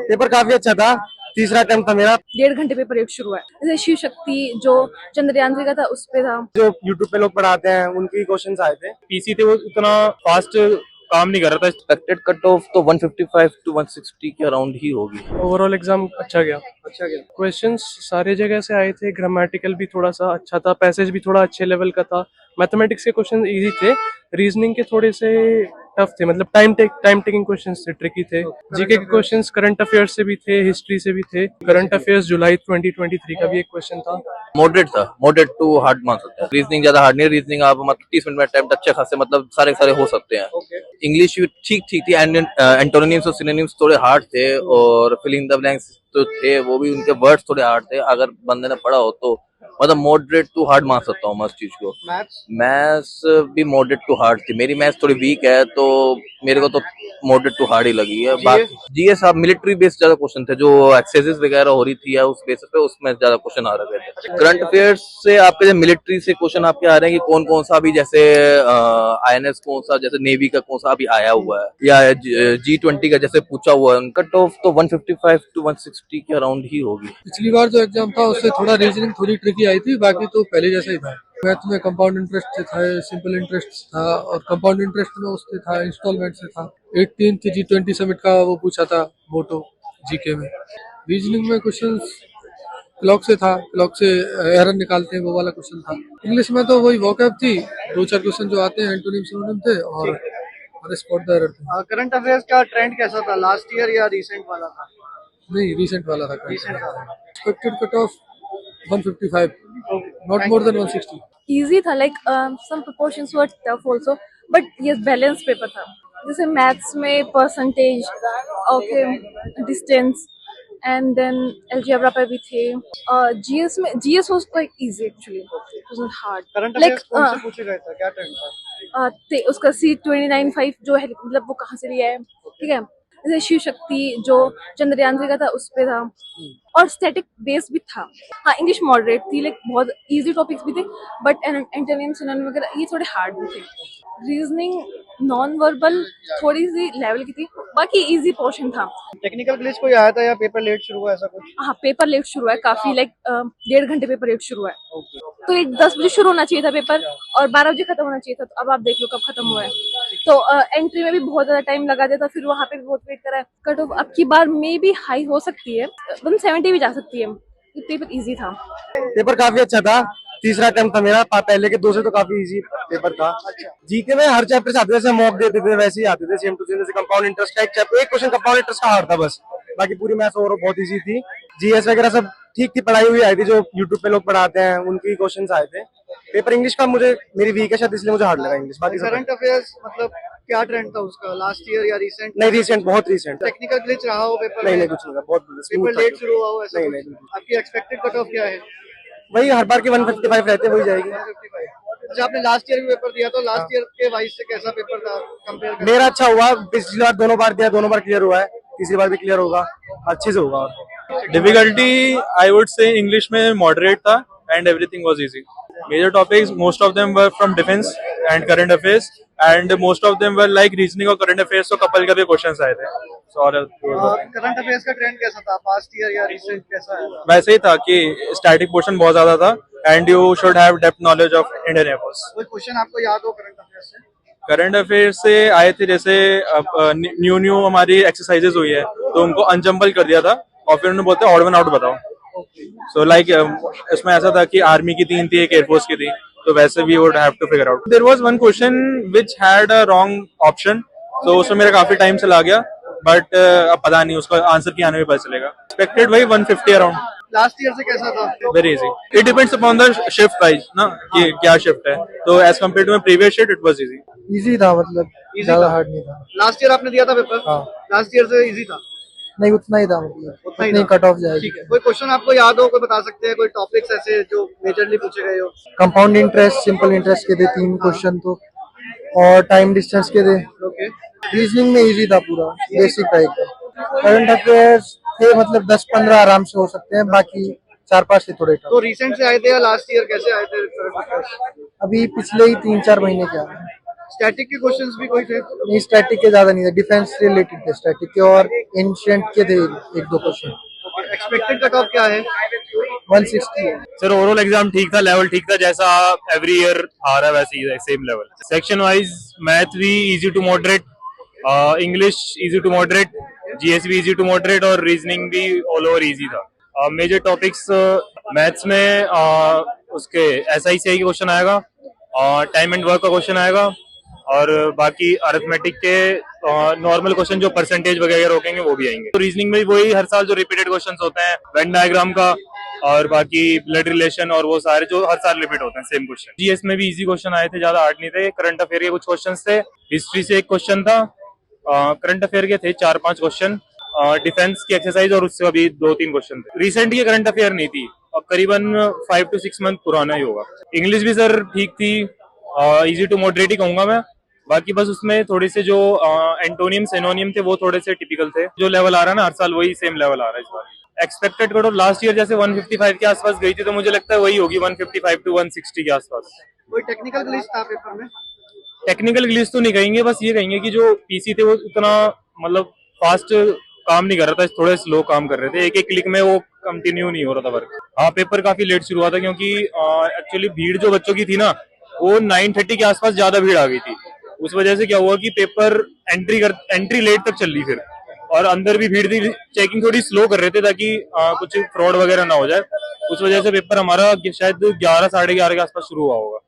Paper काफी अच्छा था। तीसरा अटेम्प्ट था मेरा। 1.5 घंटे पेपर एक शुरू है। जैसे शिव शक्ति जो चंद्रयान का था उस पे था। जो यूट्यूब पे लोग पढ़ाते हैं उनकी क्वेश्चंस आए थे। पीसी थे वो उतना फास्ट काम नहीं कर रहा था। एक्सपेक्टेड कट ऑफ तो 155 टू 160 के अराउंड ही होगी। ओवरऑल एग्जाम अच्छा गया। क्वेश्चंस सारे जगह से आए थे, ग्रामेटिकल भी थोड़ा सा अच्छा था, पैसेज भी थोड़ा अच्छे लेवल का था, मैथमेटिक्स के क्वेश्चन इजी थे, रीजनिंग के थोड़े से टफ थे, मतलब टाइम टेकिंग क्वेश्चंस थे, ट्रिकी थे। जीके के क्वेश्चंस करंट अफेयर्स से भी थे, हिस्ट्री से भी थे। करंट अफेयर्स जुलाई 2023 का भी एक क्वेश्चन था। मॉडरेट था, मॉडरेट टू हार्ड मान सकते हैं। रीजनिंग ज्यादा हार्ड नहीं, रीजनिंग आप मतलब 30 मिनट में अटेम्प्ट अच्छे खासे मतलब सारे सारे हो सकते हैं। इंग्लिश भी ठीक ठीक थी, एंटोनिम्स और सिनोनिम्स थोड़े हार्ड थे, और फिलिंग द ब्लैंक्स तो थे वो भी, उनके वर्ड्स थोड़े हार्ड थे। अगर बंदे ने पढ़ा हो तो मतलब मॉडरेट टू हार्ड मान सकता हूँ मैं उस चीज को। मैथ्स भी मॉडरेट टू हार्ड थी, मेरी मैथ्स थोड़ी वीक है तो मेरे को तो मॉडरेट टू हार्ड ही लगी है। बाकी जीएस आप मिलिट्री बेस्ड ज्यादा क्वेश्चन थे, जो एक्सरसाइजेस वगैरह हो रही थी या उस बेसिस पे, उसमें ज्यादा क्वेश्चन आ रहे थे। करंट अफेयर्स से आपके जो मिलिट्री से क्वेश्चन आपके आ रहे हैं कि कौन कौन सा अभी जैसे आईएनएस कौन सा, जैसे नेवी का कौन सा अभी आया हुआ है, या G20 का जैसे पूछा हुआ है। कट ऑफ तो 155 टू 160 के अराउंड ही होगी। पिछली बार जो एग्जाम था उससे थोड़ा रीजनिंग थोड़ी ट्रिकी आई थी, बाकी तो पहले जैसा ही था। मैथ में कंपाउंड इंटरेस्ट से था, सिंपल इंटरेस्ट था, और कंपाउंड इंटरेस्ट में उससे था, इंस्टॉलमेंट से था। 18th G20 समिट का वो पूछा था मोटो जीके में। रीजनिंग में क्वेश्चंस क्लॉक से था, क्लॉक से एरर निकालते हैं वो वाला क्वेश्चन था। इंग्लिश में तो वही वोकैब थी, 2-4 क्वेश्चन जो आते हैं एंटोनिम सिनोनिम थे, और स्पॉट द एरर थे। करंट अफेयर्स का ट्रेंड कैसा था, लास्ट ईयर या रिसेंट वाला था? नहीं, रिसेंट वाला था। Expected cut off 155, not more than 160. Easy था, like some proportions were tough also, but ये बैलेंस पेपर था। जैसे मैथ्स में percentage, okay, distance, and then algebra पे भी थे। जीएस में GS was quite easy actually, it was not hard. Current like affairs कौन से पूछे गए थे, क्या ट्रेंड था? उसका C29.5 जो है, मतलब वो कहाँ से लिया है, ठीक है। जैसे शिव शक्ति जो चंद्रयान का था उस पे था, और स्टैटिक बेस भी था। हाँ, इंग्लिश मॉडरेट थी, लाइक बहुत इजी टॉपिक्स भी थे, बट एंटोनिम सिनोनिम वगैरह ये थोड़े हार्ड भी थे। रीजनिंग नॉन वर्बल थोड़ी सी लेवल की थी, बाकी इजी पोर्शन था। टेक्निकल ग्लिच कोई आया था या पेपर लेट शुरू हुआ, ऐसा कुछ? हाँ, पेपर लेट शुरू है काफी, लाइक 1.5 घंटे पेपर लेट शुरू है। तो एक 10 बजे शुरू होना चाहिए था पेपर, और 12 बजे खत्म होना चाहिए था। तो अब आप देख लो कब खत्म हुआ है। तो एंट्री में भी बहुत ज्यादा टाइम लगा देता, फिर वहाँ पे भी बहुत वेट करा है। कट ऑफ अब की बार मे भी हाई हो सकती है, 170 भी जा सकती है। पेपर इजी था। पेपर काफी अच्छा था। तीसरा अटेम्प्ट था मेरा। पहले के 2 से तो काफी इजी पेपर था। जीके में हर चैप्टर से आते थे, जैसे मॉक देते थे वैसे ही आते थे, सेम टू सेम। जैसे कंपाउंड इंटरेस्ट का एक चैप्टर, एक क्वेश्चन कंपाउंड इंटरेस्ट का हार्ड था बस, बाकी पूरी मैथ्स और बहुत इजी थी। जीएस वगैरह सब ठीक थी, पढ़ाई हुई आई थी, जो यूट्यूब पे लोग पढ़ाते हैं उनकी क्वेश्चंस आए थे। पेपर इंग्लिश का मेरी वीक है शायद, इसलिए मुझे हार्ड लगा इंग्लिश। बाकी करंट अफेयर्स मतलब क्या ट्रेंड था उसका, लास्ट ईयर या रिसेंट? नहीं, रिसेंट, बहुत रिसेंट। टेक्निकल ग्लिच रहा हो पेपर में? नहीं, कुछ नहीं, बहुत पेपर लेट शुरू हुआ हो, ऐसा नहीं, कुछ? नहीं। आपकी एक्सपेक्टेड कट ऑफ क्या है? वही हर बार के 155 रहते, वही जाएगी। 155। अच्छा, आपने लास्ट ईयर भी पेपर दिया, तो लास्ट ईयर के वाइज से कैसा पेपर था कंपेयर कर? मेरा अच्छा हुआ। पिछली बार 2 बार दिया, 2 बार क्लियर हुआ है, तीसरी बार भी क्लियर होगा, अच्छे से होगा। Difficulty I would say English में मॉडरेट था and everything was easy. Major topics most of them were from defence and current affairs, and most of them were like reasoning और करंट अफेयर्स, तो couple करके questions आए थे। Current affairs का trend कैसा था, पास्ट ईयर या recent कैसा है? वैसे ही था कि स्टैटिक पोर्शन बहुत ज्यादा था, and you should have depth knowledge of Indian air force. कोई क्वेश्चन आपको याद हो करंट अफेयर्स से? करंट अफेयर्स से आए थे, जैसे न्यू हमारी एक्सरसाइजेज हुई है तो उनको अनजम्बल कर दिया था, और फिर उन्होंने बोलते ऑड वन आउट बताओ। सो लाइक इसमें ऐसा था कि आर्मी की 3 थी, एक एयरफोर्स की थी, तो वैसे we would have to figure out. There was one question which had a wrong option, तो उसमें मेरा काफी टाइम से लग गया, बट अब पता नहीं उसका आंसर क्या आने में पता चलेगा। एक्सपेक्टेड भाई 150 अराउंड। लास्ट ईयर से कैसा था? Very easy. It depends upon the shift wise ना, कि क्या शिफ्ट है, तो as compare to my previous shift it was easy. Easy था, मतलब ज्यादा हार्ड नहीं था। लास्ट ईयर आपने दिया था पेपर? हाँ। लास्ट ईयर से इजी था? नहीं, उतना ही था, मतलब उतना ही उतनी था। कट ऑफ जाएगी। ठीक है, कोई क्वेश्चन आपको याद हो, कोई बता सकते हैं, कोई टॉपिक्स ऐसे जो मेजरली पूछे गए हो? कंपाउंड इंटरेस्ट, सिंपल इंटरेस्ट के थे 3 क्वेश्चन तो, और टाइम डिस्टेंस के थे। ओके। रीजनिंग में इजी था, पूरा बेसिक टाइप का। करंट अफेयर्स थे, मतलब 10-15 आराम से हो सकते हैं, बाकी 4-5 थे थोड़े टफ। तो रिसेंट से आए थे या लास्ट ईयर कैसे आए थे करंट अफेयर्स? अभी पिछले ही 3-4 महीने के आए हैं। स्टैटिक के क्वेश्चंस भी कोई थे? नहीं, स्टैटिक के ज्यादा नहीं थे, डिफेंस रिलेटेड थे स्टैटिक के, और एंशिएंट के थे एक दो क्वेश्चन। एक्सपेक्टेड कट ऑफ क्या है? 160 है। सर ओवरऑल एग्जाम ठीक था, लेवल ठीक था, जैसा एवरी ईयर आ रहा है वैसे ही same level. Section wise math भी easy to moderate, English easy to moderate, GS भी इजी टू मॉडरेट और रीजनिंग भी ऑल ओवर इजी था। मेजर टॉपिक्स मैथ्स में उसके एसआईसीआई का क्वेश्चन आएगा, टाइम एंड वर्क का क्वेश्चन आएगा, और बाकी अरिथमेटिक के नॉर्मल क्वेश्चन जो परसेंटेज वगैरह रोकेंगे वो भी आएंगे। तो रीजनिंग में भी वही हर साल जो रिपीटेड क्वेश्चंस होते हैं, वेन डायग्राम का और बाकी ब्लड रिलेशन और वो सारे जो हर साल रिपीट होते हैं सेम क्वेश्चन। जीएस में भी इजी क्वेश्चन आए थे, ज्यादा हार्ड नहीं थे। करंट अफेयर के कुछ क्वेश्चन थे, हिस्ट्री से एक क्वेश्चन था, करंट अफेयर के थे 4-5 क्वेश्चन, डिफेंस की एक्सरसाइज और उससे अभी 2-3 क्वेश्चन थे। रिसेंट की करंट अफेयर नहीं थी, अब करीबन 5 to 6 मंथ पुराना ही होगा। इंग्लिश भी सर ठीक थी, इजी टू मॉडरेट ही कहूंगा मैं। बाकी बस उसमें थोड़े से जो एंटोनियम सिनोनियम थे वो थोड़े से टिपिकल थे। जो लेवल आ रहा है ना हर साल वही सेम लेवल आ रहा है इस बार। Expected cut off last year जैसे 155 के आसपास गई थी, तो मुझे लगता है वही होगी 155 to 160 के आसपास। कोई टेक्निकल ग्लिच था पेपर में? टेक्निकल ग्लिच तो नहीं कहेंगे, बस ये कहेंगे कि जो पीसी थे वो उतना मतलब फास्ट काम नहीं कर रहा था, थोड़े स्लो काम कर रहे थे, एक एक क्लिक में वो कंटिन्यू नहीं हो रहा था वर्क। हाँ, पेपर काफी लेट शुरू हुआ था क्योंकि एक्चुअली भीड़ जो बच्चों की थी ना वो 9:30 के आसपास ज्यादा भीड़ आ गई थी। उस वजह से क्या हुआ कि पेपर एंट्री लेट तक चल रही, फिर और अंदर भी भीड़ थी, चेकिंग थोड़ी स्लो कर रहे थे ताकि कुछ फ्रॉड वगैरह ना हो जाए। उस वजह से पेपर हमारा शायद 11 साढ़े 11 के आसपास शुरू हुआ होगा।